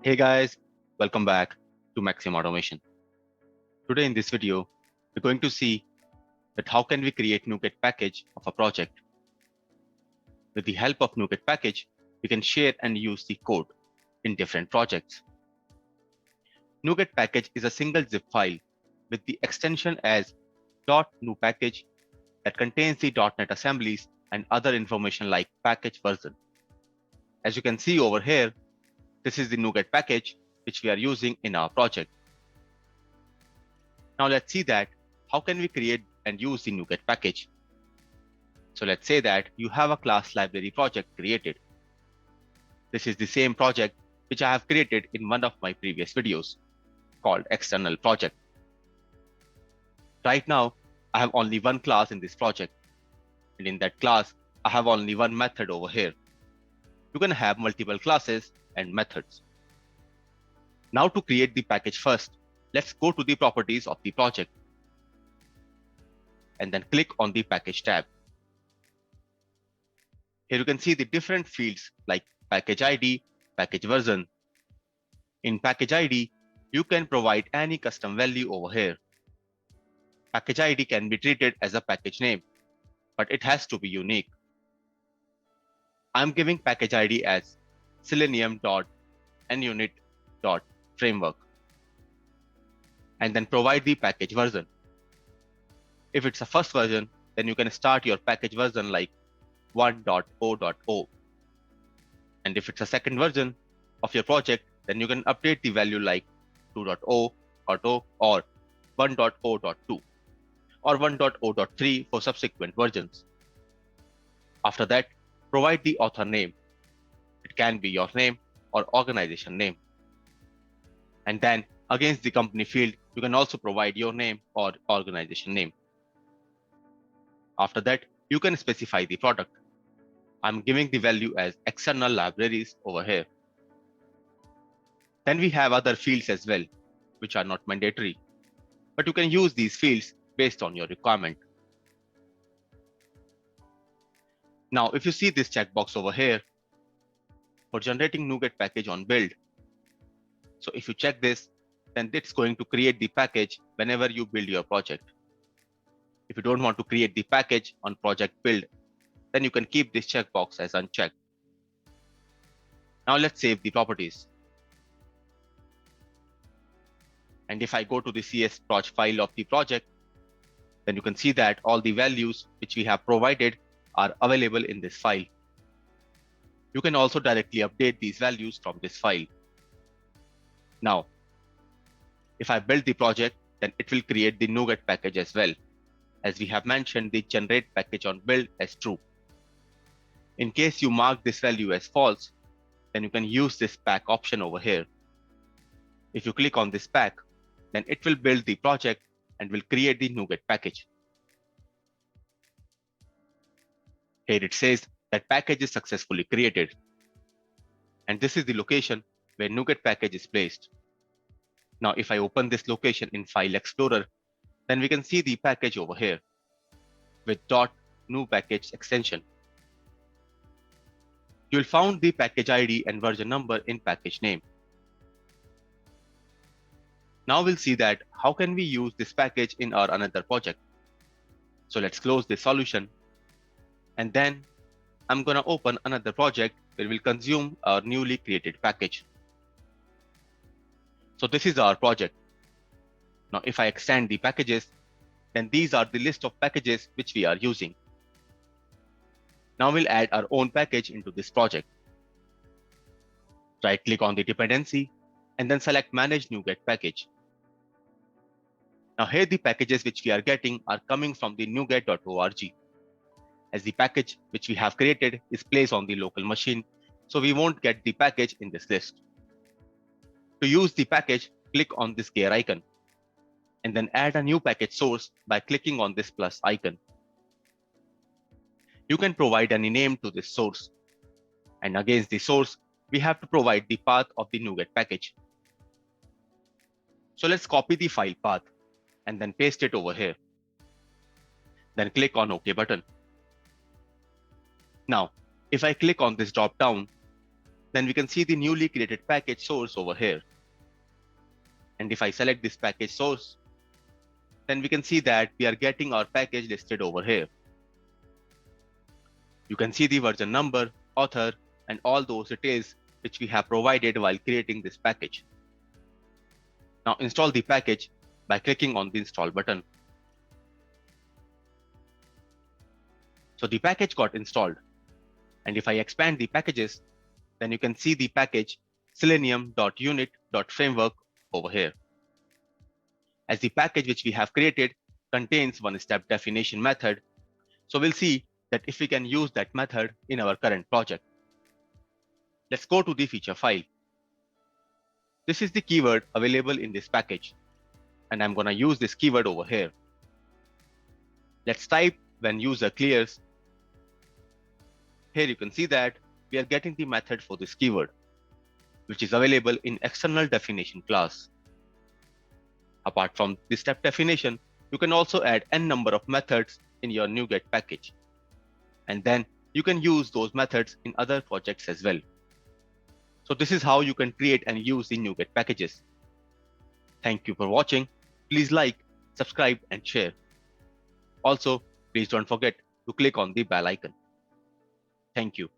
Hey guys, welcome back to Maxim Automation. Today in this video, we're going to see that how can we create NuGet package of a project. With the help of NuGet package, we can share and use the code in different projects. NuGet package is a single zip file with the extension as .nupackage that contains the .NET assemblies and other information like package version. As you can see over here, this is the NuGet package which we are using in our project. Now let's see that how can we create and use the NuGet package. So let's say that you have a class library project created. This is the same project which I have created in one of my previous videos called external project. Right now, I have only one class in this project. And in that class, I have only one method over here. You can have multiple classes and methods. Now to create the package first, let's go to the properties of the project and then click on the package tab. Here you can see the different fields like package ID, package version. In package ID, you can provide any custom value over here. Package ID can be treated as a package name, but it has to be unique. I'm giving package ID as selenium.nunit.framework and then provide the package version. If it's a first version, then you can start your package version like 1.0.0. And if it's a second version of your project, then you can update the value like 2.0.0 or 1.0.2 or 1.0.3 for subsequent versions. After that, provide the author name. It can be your name or organization name. And then against the company field, you can also provide your name or organization name. After that, you can specify the product. I'm giving the value as external libraries over here. Then we have other fields as well, which are not mandatory, but you can use these fields based on your requirement. Now, if you see this checkbox over here for generating NuGet package on build, so if you check this, then it's going to create the package whenever you build your project. If you don't want to create the package on project build, then you can keep this checkbox as unchecked. Now let's save the properties. And if I go to the CS_proj file of the project, then you can see that all the values which we have provided are available in this file. You can also directly update these values from this file. Now, if I build the project, then it will create the NuGet package as well, as we have mentioned the generate package on build as true. In case you mark this value as false, then you can use this pack option over here. If you click on this pack, then it will build the project and will create the NuGet package. Here it says that package is successfully created. And this is the location where NuGet package is placed. Now, if I open this location in File Explorer, then we can see the package over here with .nupackage extension. You'll find the package ID and version number in package name. Now we'll see that how can we use this package in our another project. So let's close this solution. And then I'm gonna open another project where we'll consume our newly created package. So this is our project. Now, if I extend the packages, then these are the list of packages which we are using. Now we'll add our own package into this project. Right click on the dependency and then select Manage NuGet package. Now here the packages which we are getting are coming from the nuget.org. As the package which we have created is placed on the local machine, so we won't get the package in this list. To use the package, click on this gear icon and then add a new package source by clicking on this plus icon. You can provide any name to this source. And against the source, we have to provide the path of the NuGet package. So let's copy the file path and then paste it over here. Then click on OK button. Now, if I click on this drop down, then we can see the newly created package source over here. And if I select this package source, then we can see that we are getting our package listed over here. You can see the version number, author, and all those details which we have provided while creating this package. Now install the package by clicking on the install button. So the package got installed. And if I expand the packages, then you can see the package selenium.unit.framework over here. As the package which we have created contains one step definition method, so we'll see that if we can use that method in our current project. Let's go to the feature file. This is the keyword available in this package, and I'm going to use this keyword over here. Let's type when user clears. Here you can see that we are getting the method for this keyword, which is available in external definition class. Apart from this step definition, you can also add n number of methods in your NuGet package. And then you can use those methods in other projects as well. So this is how you can create and use the NuGet packages. Thank you for watching. Please like, subscribe, and share. Also, please don't forget to click on the bell icon. Thank you.